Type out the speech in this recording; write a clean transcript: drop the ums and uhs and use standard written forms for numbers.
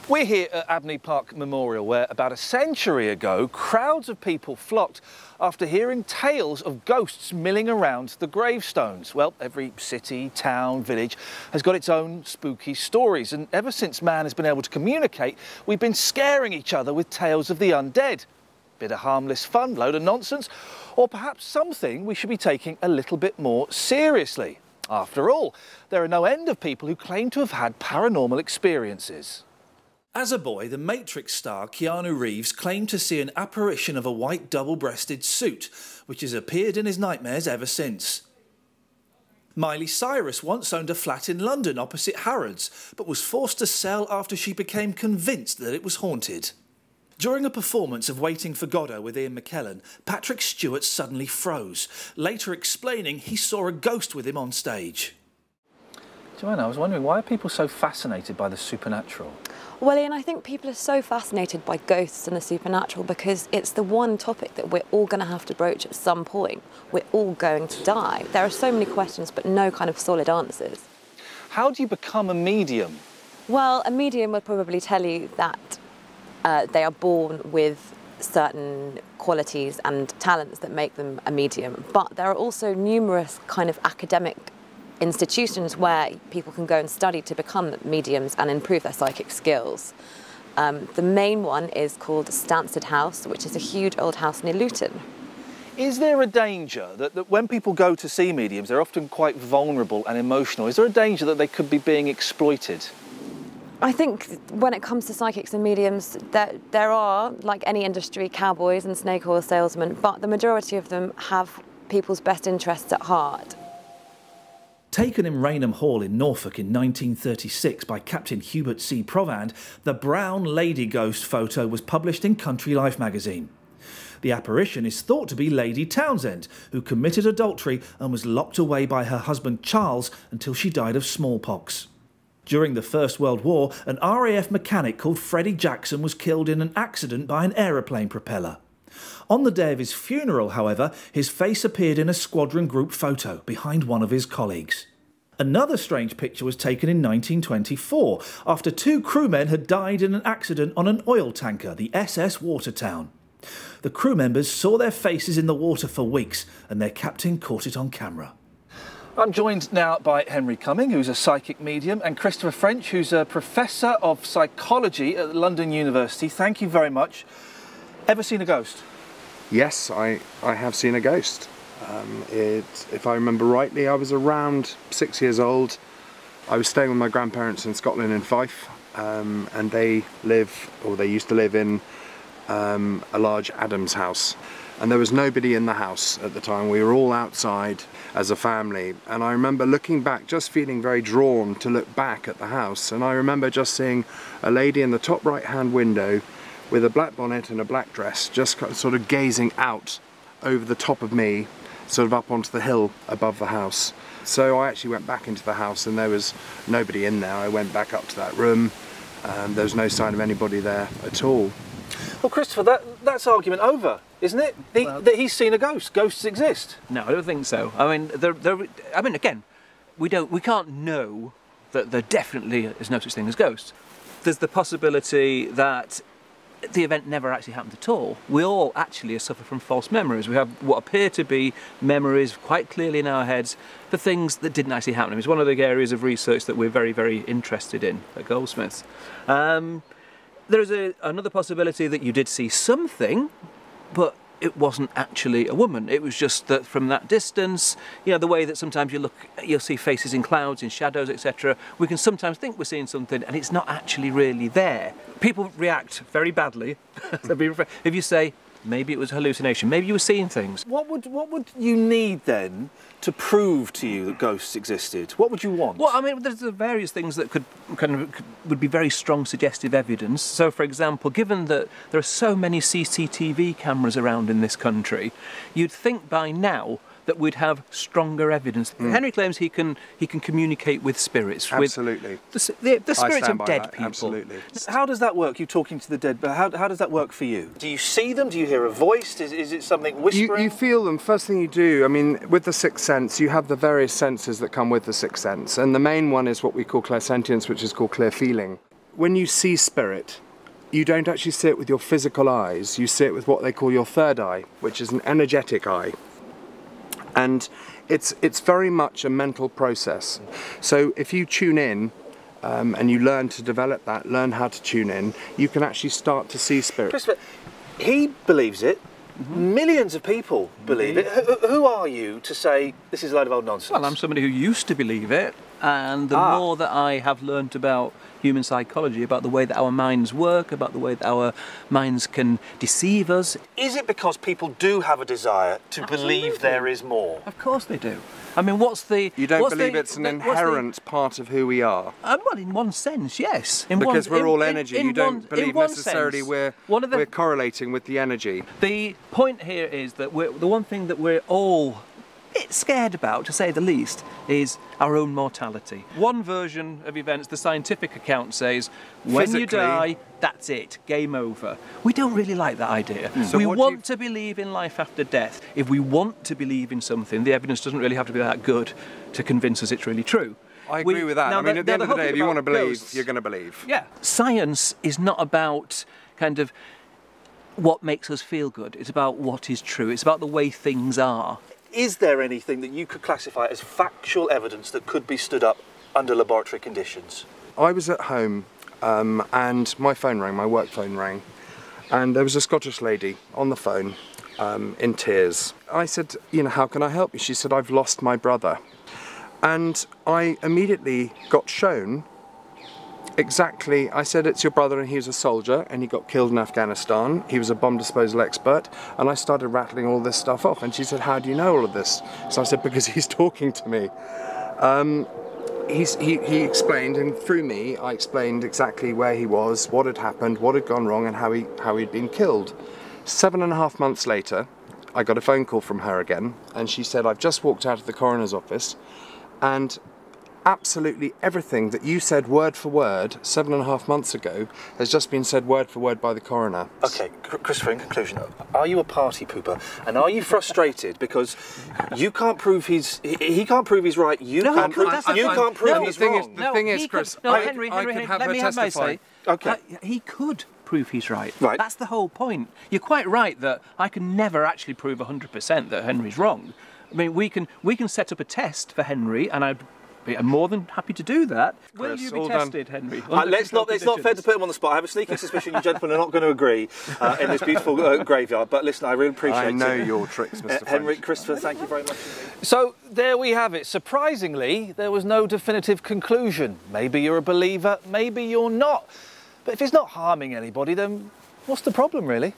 We're here at Abney Park Memorial, where about a century ago, crowds of people flocked after hearing tales of ghosts milling around the gravestones. Well, every city, town, village has got its own spooky stories, and ever since man has been able to communicate, we've been scaring each other with tales of the undead. Bit of harmless fun, load of nonsense, or perhaps something we should be taking a little bit more seriously. After all, there are no end of people who claim to have had paranormal experiences. As a boy, the Matrix star Keanu Reeves claimed to see an apparition of a white double-breasted suit, which has appeared in his nightmares ever since. Miley Cyrus once owned a flat in London opposite Harrods, but was forced to sell after she became convinced that it was haunted. During a performance of Waiting for Godot with Ian McKellen, Patrick Stewart suddenly froze, later explaining he saw a ghost with him on stage. Joanna, I was wondering, why are people so fascinated by the supernatural? Well, Ian, I think people are so fascinated by ghosts and the supernatural because it's the one topic that we're all going to have to broach at some point. We're all going to die. There are so many questions, but no kind of solid answers. How do you become a medium? Well, a medium would probably tell you that they are born with certain qualities and talents that make them a medium. But there are also numerous kind of academic institutions where people can go and study to become mediums and improve their psychic skills. The main one is called Stansted House, which is a huge old house near Luton. Is there a danger that when people go to see mediums, they're often quite vulnerable and emotional? Is there a danger that they could be being exploited? I think when it comes to psychics and mediums, there are, like any industry, cowboys and snake oil salesmen, but the majority of them have people's best interests at heart. Taken in Rainham Hall in Norfolk in 1936 by Captain Hubert C. Provand, the Brown Lady Ghost photo was published in Country Life magazine. The apparition is thought to be Lady Townsend, who committed adultery and was locked away by her husband Charles until she died of smallpox. During the First World War, an RAF mechanic called Freddie Jackson was killed in an accident by an aeroplane propeller. On the day of his funeral, however, his face appeared in a squadron group photo behind one of his colleagues. Another strange picture was taken in 1924, after two crewmen had died in an accident on an oil tanker, the SS Watertown. The crew members saw their faces in the water for weeks, and their captain caught it on camera. I'm joined now by Henry Cumming, who's a psychic medium, and Christopher French, who's a professor of psychology at London University. Thank you very much. Ever seen a ghost? Yes, I have seen a ghost. If I remember rightly, I was around 6 years old. I was staying with my grandparents in Scotland in Fife, and they used to live in a large Adams house. And there was nobody in the house at the time. We were all outside as a family. And I remember looking back, just feeling very drawn to look back at the house. And I remember just seeing a lady in the top right-hand window with a black bonnet and a black dress, just sort of gazing out over the top of me, sort of up onto the hill above the house. So I actually went back into the house and there was nobody in there. I went back up to that room and there was no sign of anybody there at all. Well, Christopher, that's argument over, isn't it? That he's seen a ghost. Ghosts exist. No, I don't think so. I mean, again, we can't know that there definitely is no such thing as ghosts. There's the possibility that the event never actually happened at all. We all actually suffer from false memories. We have what appear to be memories quite clearly in our heads for things that didn't actually happen. It's one of the areas of research that we're very, very interested in at Goldsmiths. There is another possibility that you did see something, but it wasn't actually a woman. It was just that from that distance, you know, the way that sometimes you'll see faces in clouds, in shadows, etc. We can sometimes think we're seeing something and it's not actually really there. People react very badly if you say, maybe it was a hallucination, maybe you were seeing things. What would you need then to prove to you that ghosts existed? What would you want? Well, I mean, there's various things that would be very strong suggestive evidence. So, for example, given that there are so many CCTV cameras around in this country, you'd think by now that we'd have stronger evidence. Henry claims he can communicate with spirits. Absolutely. With the spirits of dead people. Absolutely. How does that work? You talking to the dead, but how does that work for you? Do you see them? Do you hear a voice? Is it something whispering? You feel them. First thing you do, I mean, with the sixth sense, you have the various senses that come with the sixth sense. And the main one is what we call clairsentience, which is called clear feeling. when you see spirit, you don't actually see it with your physical eyes, you see it with what they call your third eye, which is an energetic eye. And it's very much a mental process. So if you tune in and you learn to develop that, learn how to tune in, you can actually start to see spirit. Christopher, he believes it. Millions of people believe it. Who are you to say this is a load of old nonsense? Well, I'm somebody who used to believe it, and the more that I have learnt about human psychology, about the way that our minds work, about the way that our minds can deceive us. Is it because people do have a desire to believe there is more? Of course they do. I mean, what's the... You don't believe it's an inherent part of who we are? Well, in one sense, yes. Because we're all energy. You don't believe necessarily we're correlating with the energy. The point here is that the one thing that we're all a bit scared about, to say the least, is our own mortality. One version of events, the scientific account says, when you die, that's it, game over. We don't really like that idea. So we want to believe in life after death. If we want to believe in something, the evidence doesn't really have to be that good to convince us it's really true. I agree with that. I mean, at the end of the day, if you want to believe, you're going to believe. Yeah. Science is not about kind of what makes us feel good. It's about what is true. It's about the way things are. Is there anything that you could classify as factual evidence that could be stood up under laboratory conditions? I was at home and my phone rang, my work phone rang, and there was a Scottish lady on the phone in tears. I said, you know, how can I help you? She said, I've lost my brother. And I immediately got shown exactly, I said, it's your brother and he was a soldier and he got killed in Afghanistan. He was a bomb disposal expert, and I started rattling all this stuff off, and she said, how do you know all of this? So I said, because he's talking to me. He explained, and through me I explained exactly where he was, what had happened, what had gone wrong, and how he'd been killed. 7.5 months later I got a phone call from her again, and she said, I've just walked out of the coroner's office, and absolutely everything that you said word for word 7.5 months ago has just been said word for word by the coroner. Okay, Christopher, in conclusion, are you a party pooper? And are you frustrated because you can't prove he can't prove he's right, you can't prove he's wrong? The thing is, Chris, Henry, let me have my say. Okay. He could prove he's right. Right. That's the whole point. You're quite right that I can never actually prove 100% that Henry's wrong. I mean, we can set up a test for Henry, and I'm more than happy to do that. Will you be tested, Henry? It's not fair to put him on the spot. I have a sneaking suspicion you gentlemen are not going to agree in this beautiful graveyard. But listen, I really appreciate it. I know your tricks, Mr. Henry, French. Christopher, thank you very much indeed. So there we have it. Surprisingly, there was no definitive conclusion. Maybe you're a believer, maybe you're not. But if it's not harming anybody, then what's the problem, really?